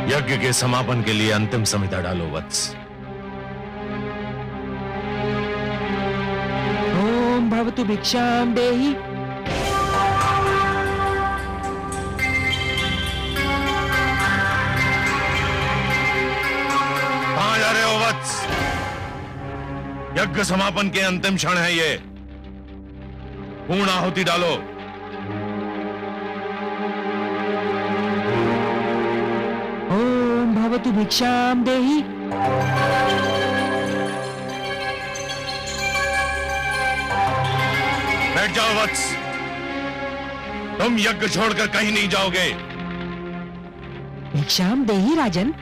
यज्ञ के समापन के लिए अंतिम संहिता डालो वत्स। ओम भवतु भिक्षाम देहि। कहां जा रहे हो वत्स? यज्ञ समापन के अंतिम क्षण है ये। पूर्ण आहुति डालो। ओम भवतु भिक्षाम देहि। बैठ जाओ वत्स। तुम यज्ञ छोड़कर कहीं नहीं जाओगे। भिक्षाम देहि राजन।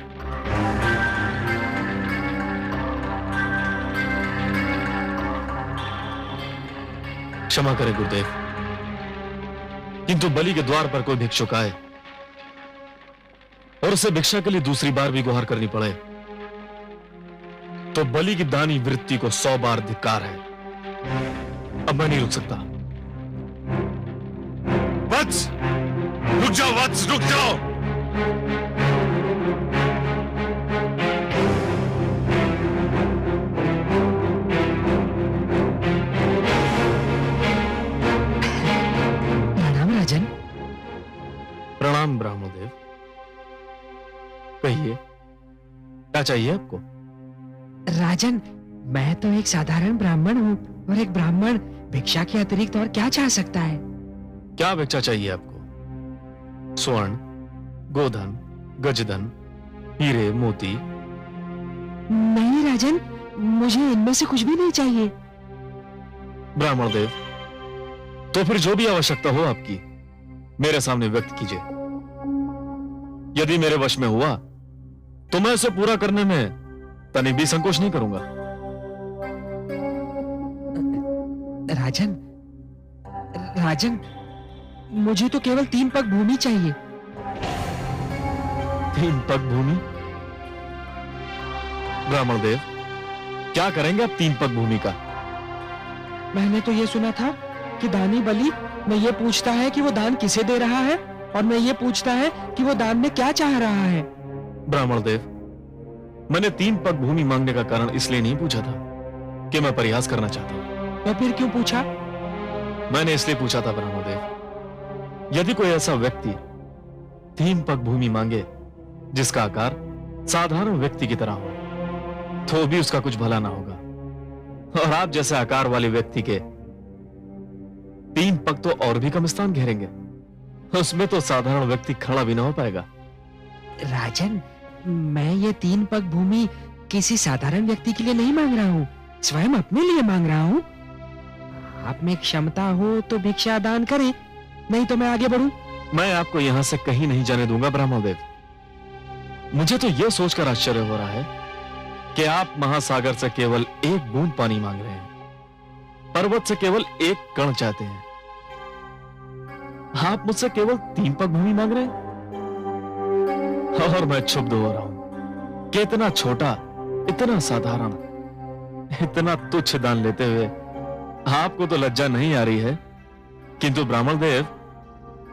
क्षमा करें गुरुदेव, किंतु बलि के द्वार पर कोई भिक्षुक आए और उसे भिक्षा के लिए दूसरी बार भी गुहार करनी पड़े तो बलि की दानी वृत्ति को 100 बार धिक्कार है। अब मैं नहीं रुक सकता। वत्स, रुक जाओ वत्स, रुक जाओ। प्रणाम राजन। प्रणाम ब्राह्मणदेव। कहिए, क्या चाहिए आपको? राजन, मैं तो एक साधारण ब्राह्मण हूँ और एक ब्राह्मण भिक्षा के अतिरिक्त और क्या चाह सकता है? क्या भिक्षा चाहिए आपको? स्वर्ण, गोधन, गजधन, हीरे, मोती? नहीं राजन, मुझे इनमें से कुछ भी नहीं चाहिए। ब्राह्मणदेव, तो फिर जो भी आवश्यकता हो आपकी मेरे सामने व्यक्त कीजिए। यदि मेरे वश में हुआ तो मैं उसे पूरा करने में तनिक भी संकोच नहीं करूंगा। राजन, राजन, मुझे तो केवल 3 पग भूमि चाहिए। 3 पग भूमि? ब्राह्मणदेव, क्या करेंगे आप 3 पग भूमि का? मैंने तो ये सुना था कि दानी बलि में ये पूछता है कि वो दान किसे दे रहा है और मैं ये पूछता है कि वो दान में क्या चाह रहा है। ब्राह्मणदेव, मैंने 3 पग भूमि मांगने का कारण इसलिए नहीं पूछा था कि मैं परिहास करना चाहता हूं। तो फिर क्यों पूछा? मैंने इसलिए पूछा था ब्राह्मणदेव, यदि कोई ऐसा व्यक्ति 3 पग भूमि मांगे जिसका आकार साधारण व्यक्ति की तरह हो तो भी उसका कुछ भला ना होगा, और आप जैसे आकार वाले व्यक्ति के 3 पग तो और भी कम स्थान घेरेंगे, उसमें तो साधारण व्यक्ति खड़ा भी ना हो पाएगा। राजन, मैं ये 3 पग भूमि किसी साधारण व्यक्ति के लिए नहीं मांग रहा हूँ, स्वयं अपने लिए मांग रहा हूँ। आप में क्षमता हो तो भिक्षा दान करें, नहीं तो मैं आगे बढ़ूं। मैं आपको यहां से कहीं नहीं जाने दूंगा ब्राह्मणदेव। मुझे तो यह सोचकर आश्चर्य हो रहा है कि आप महासागर से केवल 1 बूंद पानी मांग रहे हैं, पर्वत से केवल 1 कण चाहते हैं। आप मुझसे केवल 3 पग भूमि मांग रहे हैं और मैं क्षुब्ध हो रहा हूं कि इतना छोटा, इतना साधारण, इतना तुच्छ दान लेते हुए आपको तो लज्जा नहीं आ रही है, किंतु ब्राह्मणदेव,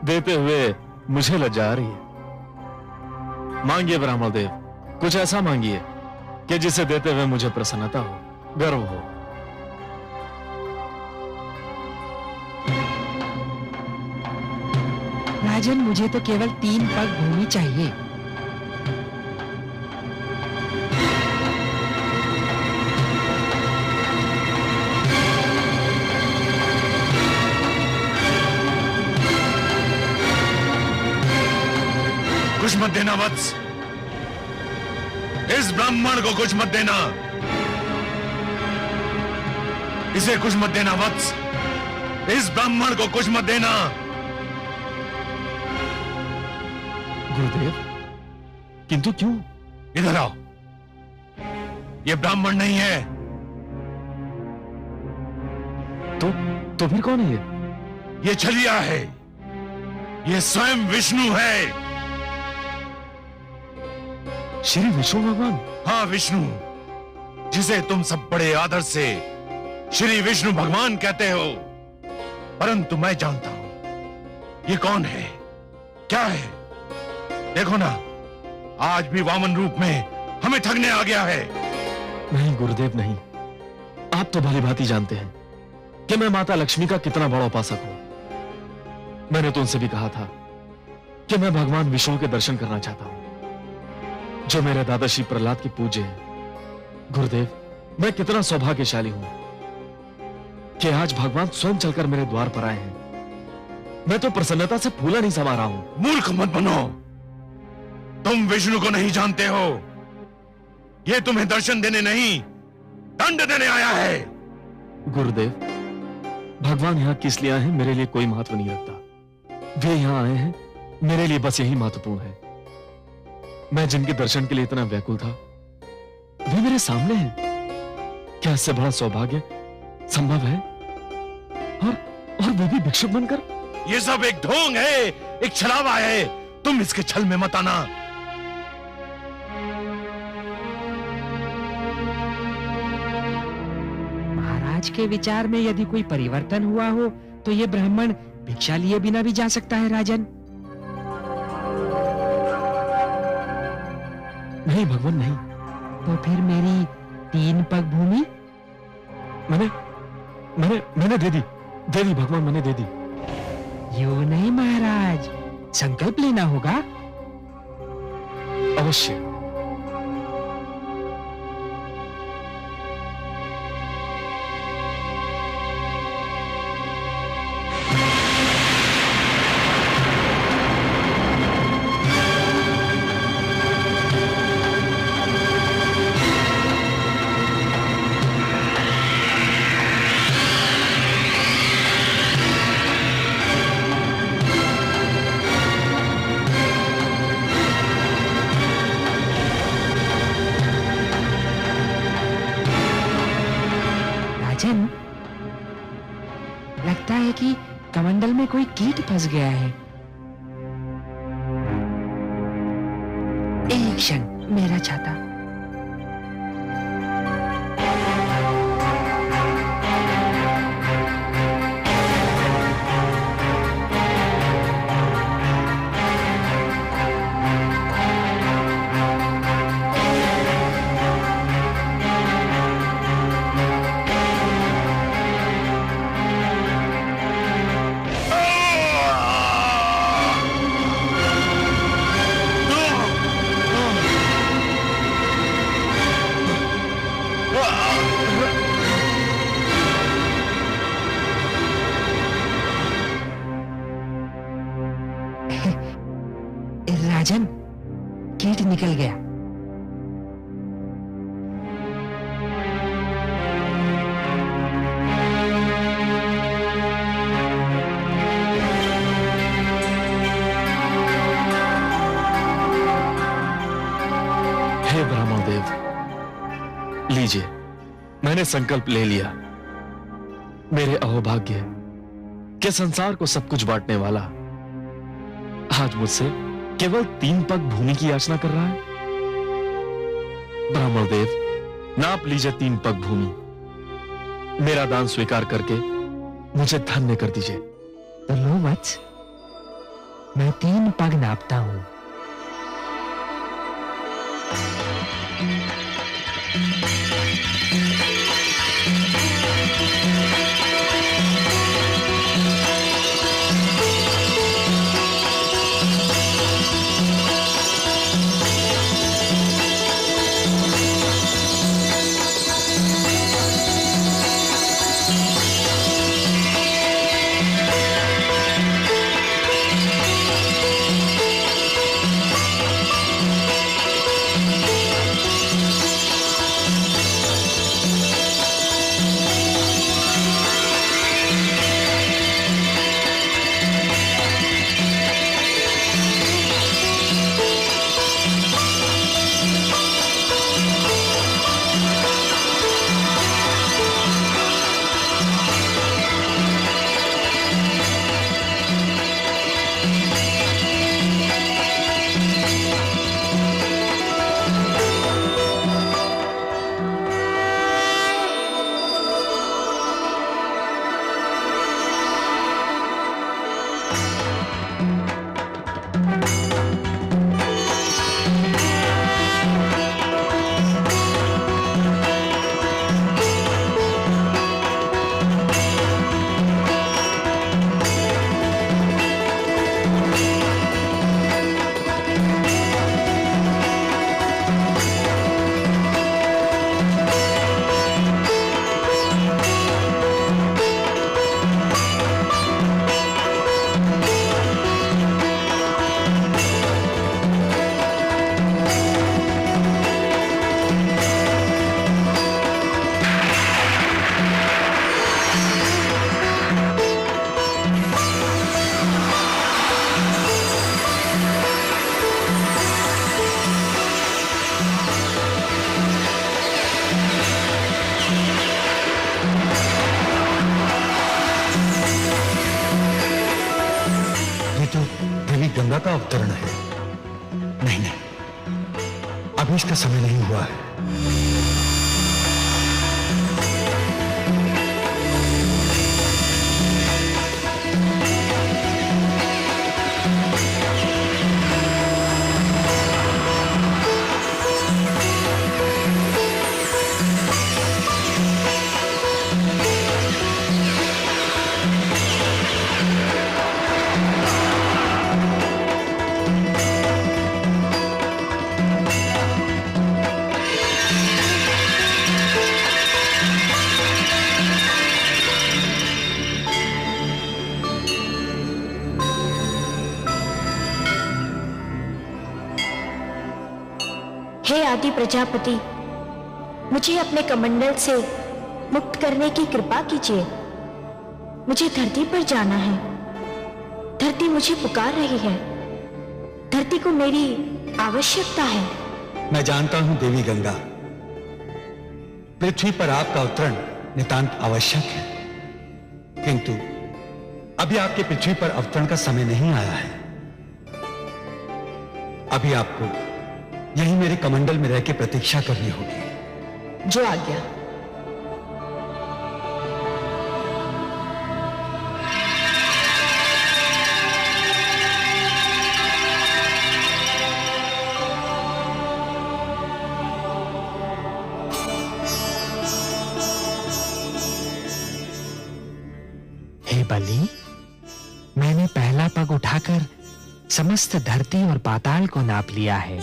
देते हुए मुझे लज्जा आ रही है। मांगिए ब्राह्मणदेव, कुछ ऐसा मांगिए कि जिसे देते हुए मुझे प्रसन्नता हो, गर्व हो। राजन, मुझे तो केवल 3 पग भूमि चाहिए। कुछ मत देना वत्स, इस ब्राह्मण को कुछ मत देना, इसे कुछ मत देना वत्स, इस ब्राह्मण को कुछ मत देना। गुरुदेव, किंतु क्यों? इधर आओ। ये ब्राह्मण नहीं है। तो फिर कौन है ये? ये छलिया है, ये स्वयं विष्णु है। श्री विष्णु भगवान? हाँ, विष्णु, जिसे तुम सब बड़े आदर से श्री विष्णु भगवान कहते हो, परंतु मैं जानता हूं ये कौन है, क्या है। देखो ना, आज भी वामन रूप में हमें ठगने आ गया है। नहीं गुरुदेव नहीं, आप तो भली भांति जानते हैं कि मैं माता लक्ष्मी का कितना बड़ा उपासक हूं। मैंने तो उनसे भी कहा था कि मैं भगवान विष्णु के दर्शन करना चाहता हूं, जो मेरे दादा श्री प्रहलाद के पूज्य हैं। गुरुदेव, मैं कितना सौभाग्यशाली हूं कि आज भगवान स्वयं चलकर मेरे द्वार पर आए हैं। मैं तो प्रसन्नता से फूला नहीं समा रहा हूं। मूर्ख मत बनो, तुम विष्णु को नहीं जानते हो। ये तुम्हें दर्शन देने नहीं, दंड देने आया है। गुरुदेव, भगवान यहां किस लिए आए हैं मेरे लिए कोई महत्व नहीं रखता। वे यहां आए हैं मेरे लिए बस यही महत्वपूर्ण है। मैं जिनके दर्शन के लिए इतना व्याकुल था, वे मेरे सामने हैं। क्या इससे बड़ा सौभाग्य संभव है? और वे भी भिक्षुक बनकर। ये सब एक ढोंग है, एक छलावा है। तुम इसके छल में मत आना। महाराज के विचार में यदि कोई परिवर्तन हुआ हो तो ये ब्राह्मण भिक्षा लिए बिना भी जा सकता है राजन। नहीं भगवान नहीं। तो फिर मेरी 3 पग भूमि मैंने दे दी भगवान, मैंने दे दी। यूं नहीं महाराज, संकल्प लेना होगा। अवश्य। राजन, लगता है कि कमंडल में कोई कीट फंस गया है। एक क्षण, मेरा छाता। राजन, कीट निकल गया। हे ब्राह्मण देव, लीजिए, मैंने संकल्प ले लिया। मेरे अहोभाग्य के संसार को सब कुछ बांटने वाला आज मुझसे केवल 3 पग भूमि की याचना कर रहा है। ब्राह्मण देव, नाप लीजिए 3 पग भूमि। मेरा दान स्वीकार करके मुझे धन्य कर दीजिए। तो लो वत्स, मैं 3 पग नापता हूं। नहीं नहीं, अभी इसका समय नहीं हुआ है। हे आदि प्रजापति, मुझे अपने कमंडल से मुक्त करने की कृपा कीजिए। मुझे धरती पर जाना है। धरती मुझे पुकार रही है। धरती को मेरी आवश्यकता है। मैं जानता हूं देवी गंगा, पृथ्वी पर आपका अवतरण नितांत आवश्यक है, किंतु अभी आपके पृथ्वी पर अवतरण का समय नहीं आया है। अभी आपको यही मेरे कमंडल में रह के प्रतीक्षा करनी होगी। जो आज्ञा। हे बलि, मैंने पहला पग उठाकर समस्त धरती और पाताल को नाप लिया है।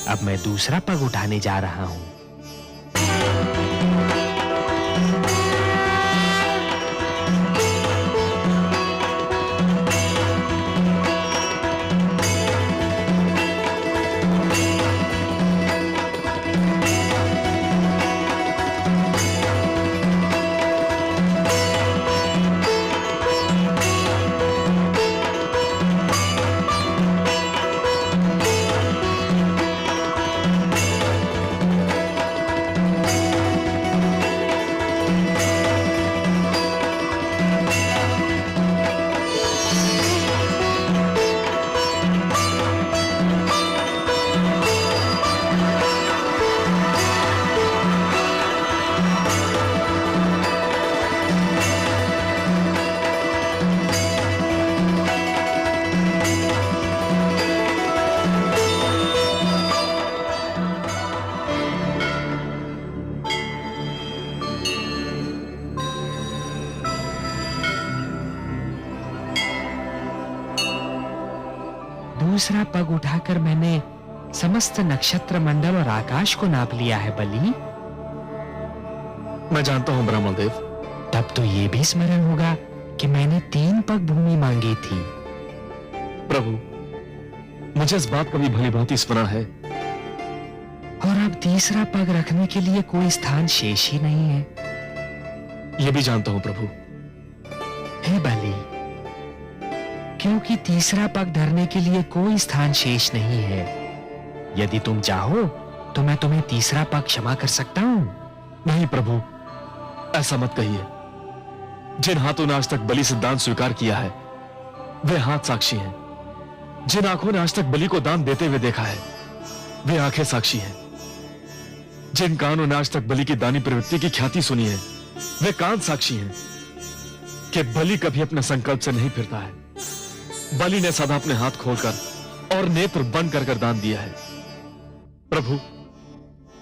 अब मैं दूसरा पग उठाने जा रहा हूं। दूसरा पग उठाकर मैंने समस्त नक्षत्र मंडल और आकाश को नाप लिया है बलि। मैं जानता हूं ब्राह्मण देव। तब तो ये भी स्मरण होगा कि मैंने 3 पग भूमि मांगी थी। प्रभु, मुझे इस बात का भी भली भांति स्मरण है। और अब तीसरा पग रखने के लिए कोई स्थान शेष ही नहीं है। यह भी जानता हूं प्रभु। हे बलि, क्योंकि तीसरा पग धरने के लिए कोई स्थान शेष नहीं है। यदि तुम चाहो तो मैं तुम्हें तीसरा पग क्षमा कर सकता हूं। नहीं प्रभु, ऐसा मत कहिए। जिन हाथों ने आज तक बलि से दान स्वीकार किया है, वे हाथ साक्षी हैं। जिन आंखों ने आज तक बलि को दान देते हुए देखा है, वे आंखें साक्षी हैं। जिन कानों ने आज तक बलि की दानी प्रवृत्ति की ख्याति सुनी है, वे कान साक्षी हैं कि बलि कभी अपने संकल्प से नहीं फिरता है। बलि ने सदा अपने हाथ खोलकर और नेत्र बंद कर दान दिया है। प्रभु,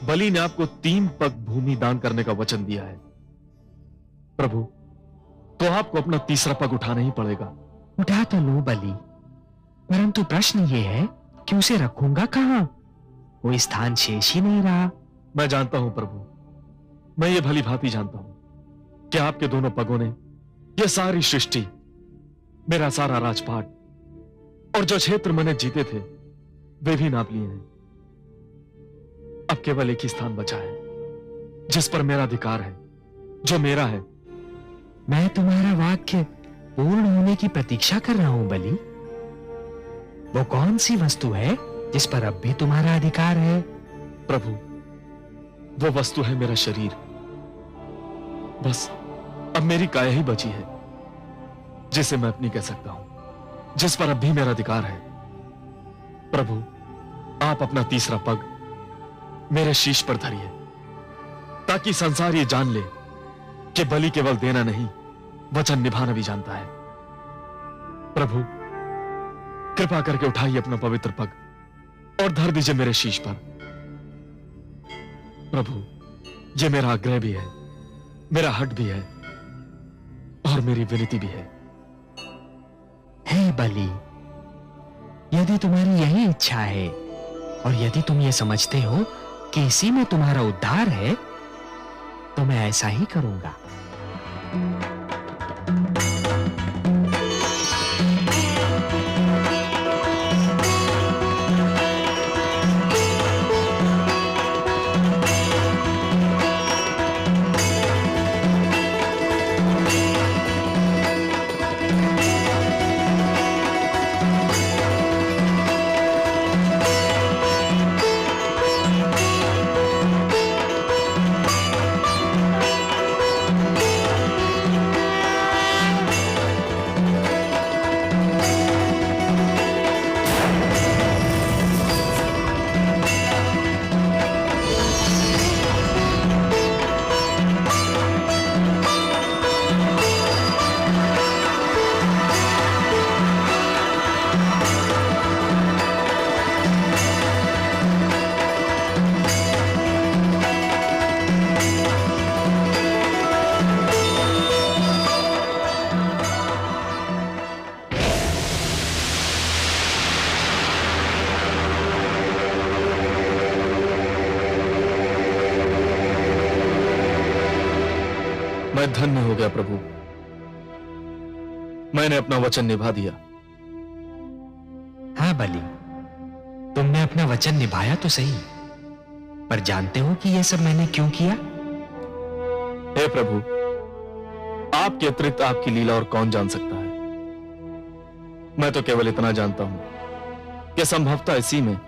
बलि ने आपको 3 पग भूमि दान करने का वचन दिया है। प्रभु, तो आपको अपना तीसरा पग उठाना ही पड़ेगा। उठा तो लो बलि, परंतु प्रश्न ये है कि उसे रखूंगा कहां? कोई स्थान शेष ही नहीं रहा। मैं जानता हूं प्रभु, मैं ये भली भांति जानता हूं कि आपके दोनों पगों ने यह सारी सृष्टि, मेरा सारा राजपाट और जो क्षेत्र मैंने जीते थे, वे भी नाप लिए हैं। अब केवल एक ही स्थान बचा है जिस पर मेरा अधिकार है, जो मेरा है। मैं तुम्हारा वाक्य पूर्ण होने की प्रतीक्षा कर रहा हूं बलि। वो कौन सी वस्तु है जिस पर अब भी तुम्हारा अधिकार है? प्रभु, वो वस्तु है मेरा शरीर। बस अब मेरी काया ही बची है जिसे मैं अपनी कह सकता हूं, जिस पर अब भी मेरा अधिकार है। प्रभु, आप अपना तीसरा पग मेरे शीश पर धरिए, ताकि संसार ये जान ले कि बलि केवल देना नहीं, वचन निभाना भी जानता है। प्रभु, कृपा करके उठाइए अपना पवित्र पग और धर दीजिए मेरे शीश पर। प्रभु, ये मेरा आग्रह भी है, मेरा हट भी है और मेरी विनती भी है। हे बलि, यदि तुम्हारी यही इच्छा है और यदि तुम ये समझते हो कि इसी में तुम्हारा उद्धार है, तो मैं ऐसा ही करूंगा। मैं धन्य हो गया प्रभु, मैंने अपना वचन निभा दिया। हाँ बलि, तुमने अपना वचन निभाया तो सही, पर जानते हो कि यह सब मैंने क्यों किया? हे प्रभु, आपके अतिरिक्त आपकी लीला और कौन जान सकता है। मैं तो केवल इतना जानता हूं कि संभवतः इसी में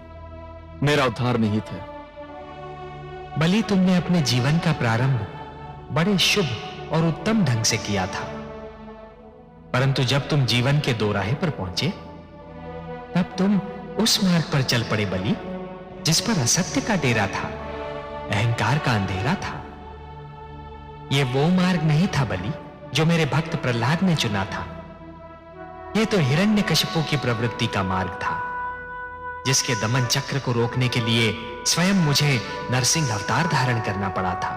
मेरा उद्धार निहित है। बलि, तुमने अपने जीवन का प्रारंभ बड़े शुभ और उत्तम ढंग से किया था, परंतु जब तुम जीवन के दोराहे पर पहुंचे, तब तुम उस मार्ग पर चल पड़े बलि, जिस पर असत्य का डेरा था, अहंकार का अंधेरा था। यह वो मार्ग नहीं था बलि जो मेरे भक्त प्रहलाद ने चुना था। यह तो हिरण्यकशिपु की प्रवृत्ति का मार्ग था, जिसके दमन चक्र को रोकने के लिए स्वयं मुझे नरसिंह अवतार धारण करना पड़ा था।